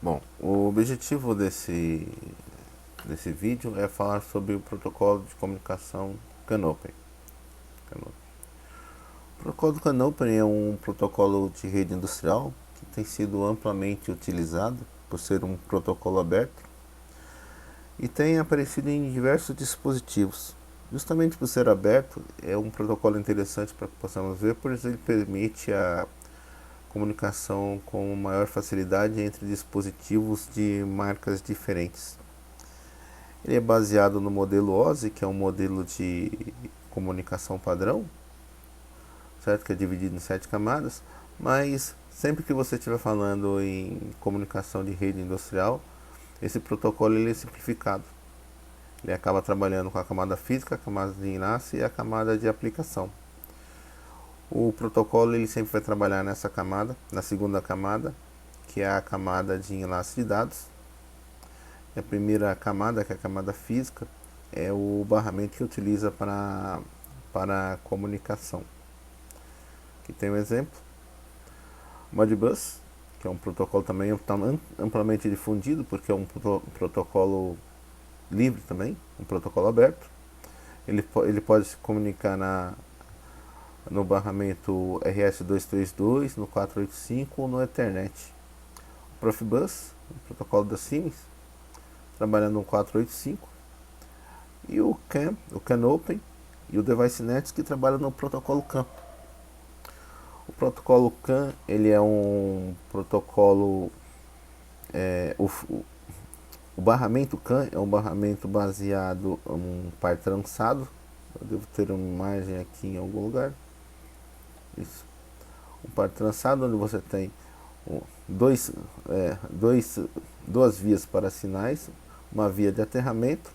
Bom, o objetivo desse vídeo é falar sobre o protocolo de comunicação CAN-OPEN. O protocolo do CAN-OPEN é um protocolo de rede industrial que tem sido amplamente utilizado por ser um protocolo aberto e tem aparecido em diversos dispositivos. Justamente por ser aberto, é um protocolo interessante para que possamos ver, pois ele permite a comunicação com maior facilidade entre dispositivos de marcas diferentes. Ele é baseado no modelo OSI, que é um modelo de comunicação padrão, certo? Que é dividido em 7 camadas, mas sempre que você estiver falando em comunicação de rede industrial, esse protocolo ele é simplificado. Ele acaba trabalhando com a camada física, a camada de enlace e a camada de aplicação. O protocolo ele sempre vai trabalhar nessa camada, na segunda camada, que é a camada de enlace de dados. E a primeira camada, que é a camada física, é o barramento que utiliza para a comunicação. Aqui tem um exemplo. Modbus, que é um protocolo também amplamente difundido, porque é um protocolo livre também, um protocolo aberto. Ele pode se comunicar no barramento RS-232, no 485 ou no Ethernet. O Profibus, o protocolo da Siemens, trabalhando no 485. E o CAN-OPEN e o DeviceNet, que trabalham no protocolo CAN. O protocolo CAN ele é um protocolo... O barramento CAN é um barramento baseado em um par trançado. Eu devo ter uma imagem aqui em algum lugar. Isso. Um par trançado onde você tem duas vias para sinais, uma via de aterramento,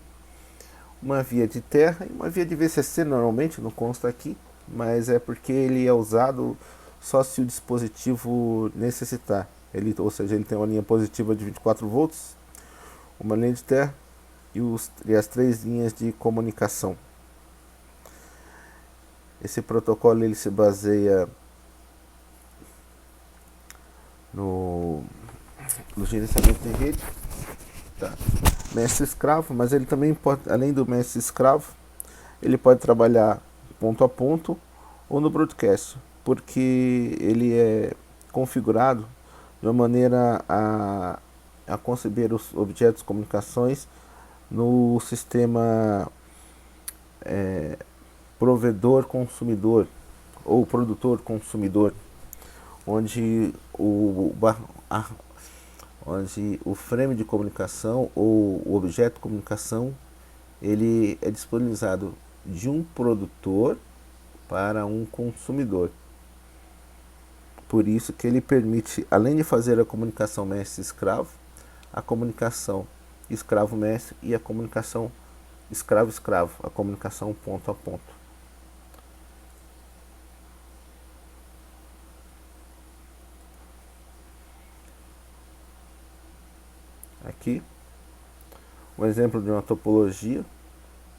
uma via de terra e uma via de VCC. Normalmente não consta aqui, mas é porque ele é usado só se o dispositivo necessitar. Ou seja, ele tem uma linha positiva de 24 volts, uma linha de terra e as 3 linhas de comunicação. Esse protocolo ele se baseia no gerenciamento de rede, tá? Mestre-escravo, mas ele também pode, além do mestre-escravo, ele pode trabalhar ponto a ponto ou no broadcast, porque ele é configurado de uma maneira a conceber os objetos de comunicações no sistema provedor-consumidor ou produtor-consumidor, onde o frame de comunicação ou o objeto de comunicação ele é disponibilizado de um produtor para um consumidor. Por isso que ele permite, além de fazer a comunicação mestre-escravo, a comunicação escravo-mestre e a comunicação escravo-escravo, a comunicação ponto a ponto. Aqui, um exemplo de uma topologia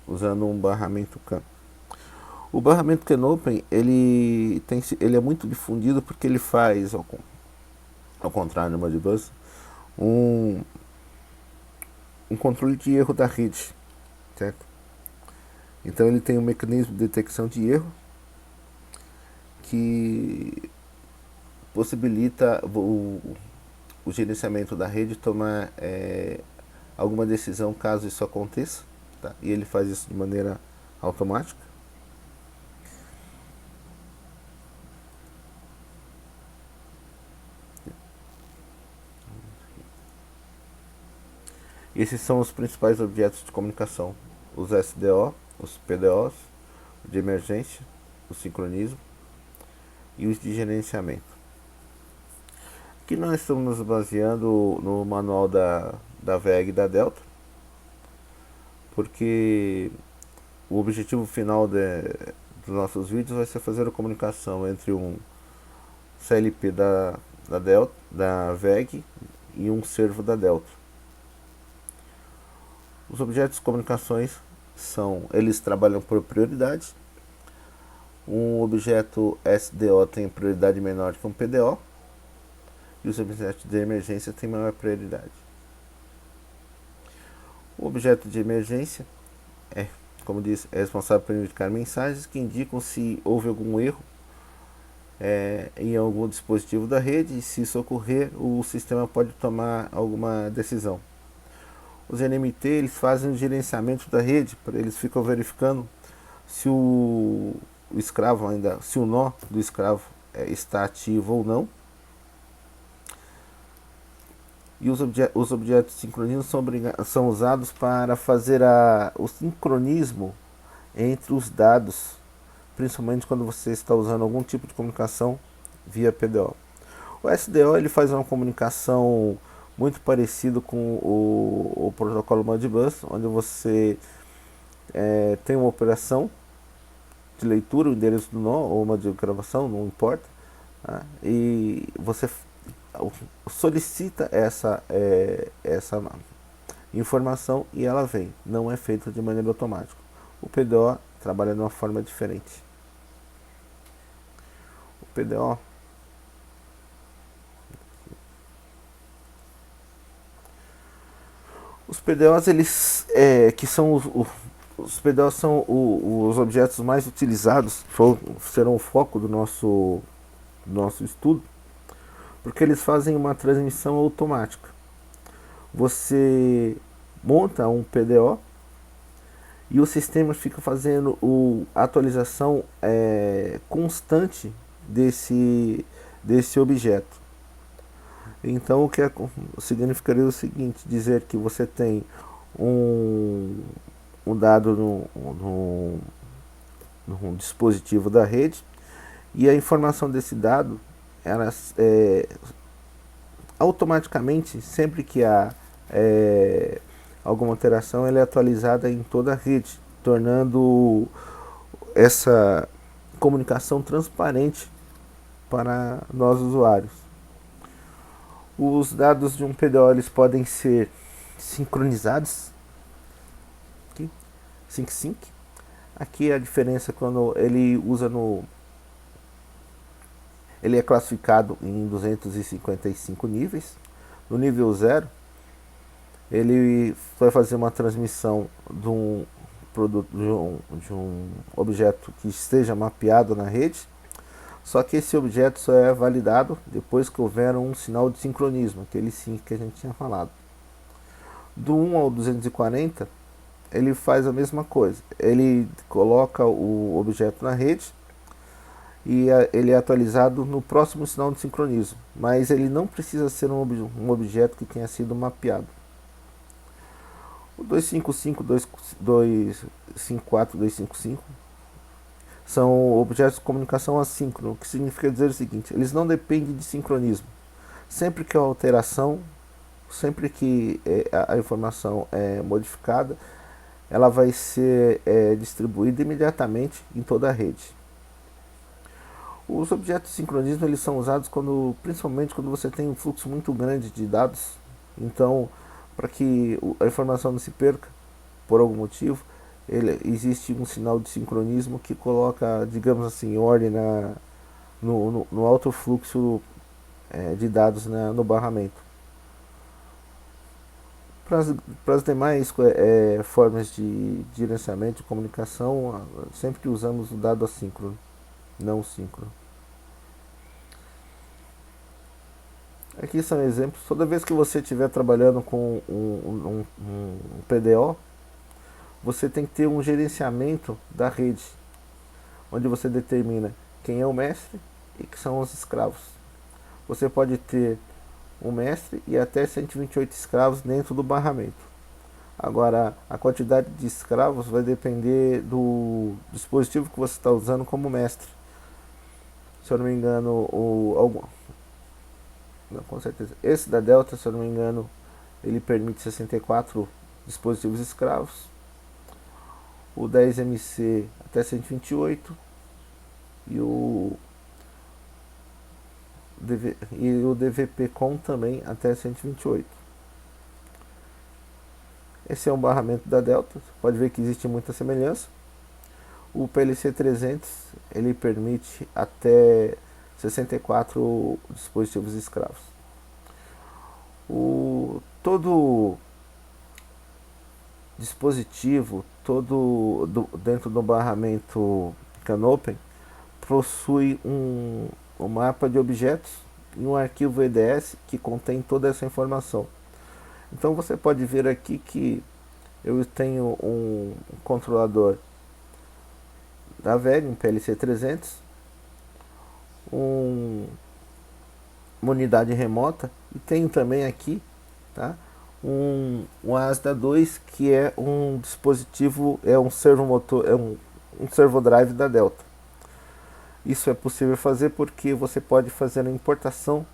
usando um barramento CAN. O barramento CAN-OPEN ele é muito difundido porque ele faz, ao contrário do Modbus, um controle de erro da rede, certo? Então ele tem um mecanismo de detecção de erro que possibilita o gerenciamento da rede tomar alguma decisão caso isso aconteça, tá? E ele faz isso de maneira automática. Esses são os principais objetos de comunicação: os SDO, os PDOs, o de emergência, o sincronismo e os de gerenciamento. Aqui nós estamos nos baseando no manual da VEG e da Delta, porque o objetivo final dos nossos vídeos vai ser fazer a comunicação entre um CLP da VEG e um servo da Delta. Os objetos de comunicações eles trabalham por prioridade. Um objeto SDO tem prioridade menor que um PDO e os objetos de emergência têm maior prioridade. O objeto de emergência é, como diz, é responsável por indicar mensagens que indicam se houve algum erro em algum dispositivo da rede, e se isso ocorrer, o sistema pode tomar alguma decisão. Os NMT, eles fazem o gerenciamento da rede, eles ficam verificando se o escravo ainda, se o nó do escravo está ativo ou não. E os objetos de sincronismo são usados para fazer o sincronismo entre os dados, principalmente quando você está usando algum tipo de comunicação via PDO. O SDO ele faz uma comunicação muito parecida com o protocolo Modbus, onde você tem uma operação de leitura, o endereço do nó, ou uma de gravação, não importa, tá? E você solicita essa informação e ela vem, não é feita de maneira automática. O PDO trabalha de uma forma diferente. O PDO os PDOs, eles que são os PDOs são os objetos mais utilizados, serão o foco do nosso estudo, porque eles fazem uma transmissão automática. Você monta um PDO e o sistema fica fazendo a atualização constante desse objeto. Então o que significaria o seguinte, dizer que você tem um dado num dispositivo da rede, e a informação desse dado, ela automaticamente, sempre que há alguma alteração, ela é atualizada em toda a rede, tornando essa comunicação transparente para nós usuários. Os dados de um PDO eles podem ser sincronizados, aqui, sync. Aqui a diferença quando ele usa ele é classificado em 255 níveis. No nível 0, ele vai fazer uma transmissão de um produto, de um objeto que esteja mapeado na rede. Só que esse objeto só é validado depois que houver um sinal de sincronismo, aquele sync que a gente tinha falado. Do 1 ao 240, ele faz a mesma coisa. Ele coloca o objeto na rede e ele é atualizado no próximo sinal de sincronismo, mas ele não precisa ser um objeto que tenha sido mapeado. O 255, 254, 255 são objetos de comunicação assíncrono, o que significa dizer o seguinte: eles não dependem de sincronismo. Sempre que há alteração, sempre que a informação é modificada, ela vai ser distribuída imediatamente em toda a rede. Os objetos de sincronismo eles são usados principalmente quando você tem um fluxo muito grande de dados. Então, para que a informação não se perca por algum motivo, existe um sinal de sincronismo que coloca, digamos assim, ordem no alto fluxo de dados no barramento. Para as demais formas de gerenciamento de comunicação, sempre usamos o dado assíncrono, não síncrono. Aqui são exemplos. Toda vez que você estiver trabalhando com um PDO, você tem que ter um gerenciamento da rede, onde você determina quem é o mestre e que são os escravos. Você pode ter um mestre e até 128 escravos dentro do barramento. Agora, a quantidade de escravos vai depender do dispositivo que você está usando como mestre. Se eu não me engano, não, com certeza. Esse da Delta, se eu não me engano, ele permite 64 dispositivos escravos. O 10MC até 128 e o DVP-Com também até 128. Esse é um barramento da Delta, você pode ver que existe muita semelhança. O PLC 300 ele permite até 64 dispositivos escravos. Todo dispositivo, dentro do barramento Canopen, possui um mapa de objetos e um arquivo EDS que contém toda essa informação. Então você pode ver aqui que eu tenho um controlador da VEG, um PLC300, uma unidade remota, e tenho também aqui, tá, um ASDA 2, que é um dispositivo, é um servomotor, é um servodrive da Delta. Isso é possível fazer porque você pode fazer a importação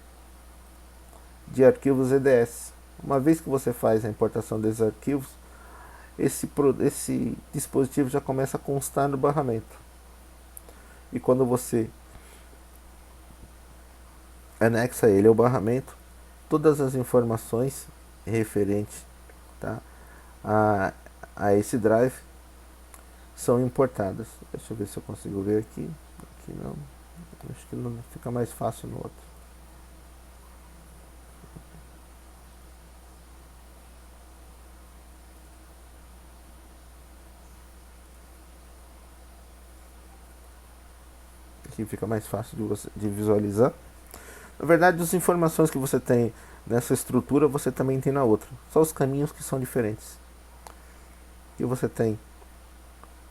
de arquivos EDS. Uma vez que você faz a importação desses arquivos, esse dispositivo já começa a constar no barramento. E quando você anexa ele ao barramento, todas as informações referentes, tá, a esse drive são importadas. Deixa eu ver se eu consigo ver aqui. Aqui não. Acho que não fica mais fácil no outro. Aqui fica mais fácil de visualizar. Na verdade, as informações que você tem nessa estrutura, você também tem na outra. Só os caminhos que são diferentes. Aqui você tem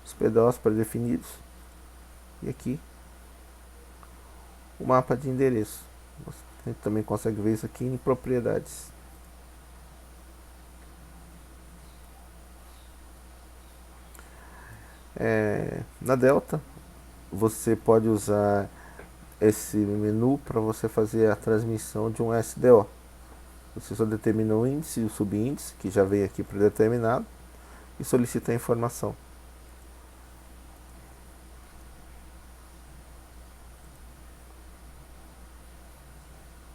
os PDOs pré-definidos. E aqui o mapa de endereço. Você também consegue ver isso aqui em propriedades. Na Delta, você pode usar esse menu para você fazer a transmissão de um SDO. Você só determina o índice e o subíndice, que já vem aqui predeterminado, e solicita a informação.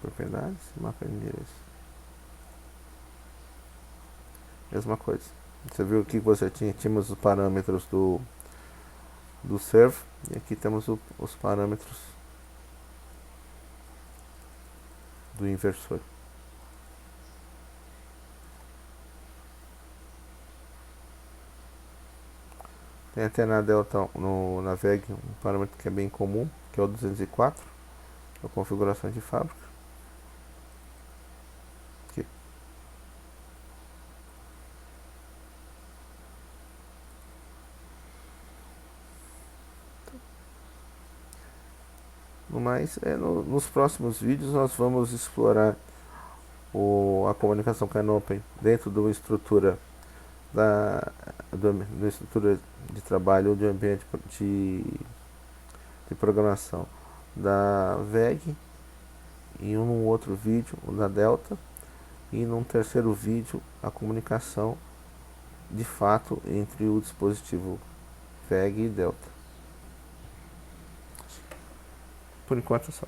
Propriedades, mapa de endereço. Mesma coisa. Você viu aqui que você tínhamos os parâmetros do servo, e aqui temos os parâmetros do inversor. Tem até na Delta, na VEG, um parâmetro que é bem comum, que é o 204, que é a configuração de fábrica. Aqui. No mais, nos próximos vídeos nós vamos explorar a comunicação Canopen dentro de uma estrutura da estrutura de trabalho ou de ambiente de programação da VEG, em um outro vídeo o da Delta, e num terceiro vídeo a comunicação de fato entre o dispositivo VEG e Delta. Por enquanto é só.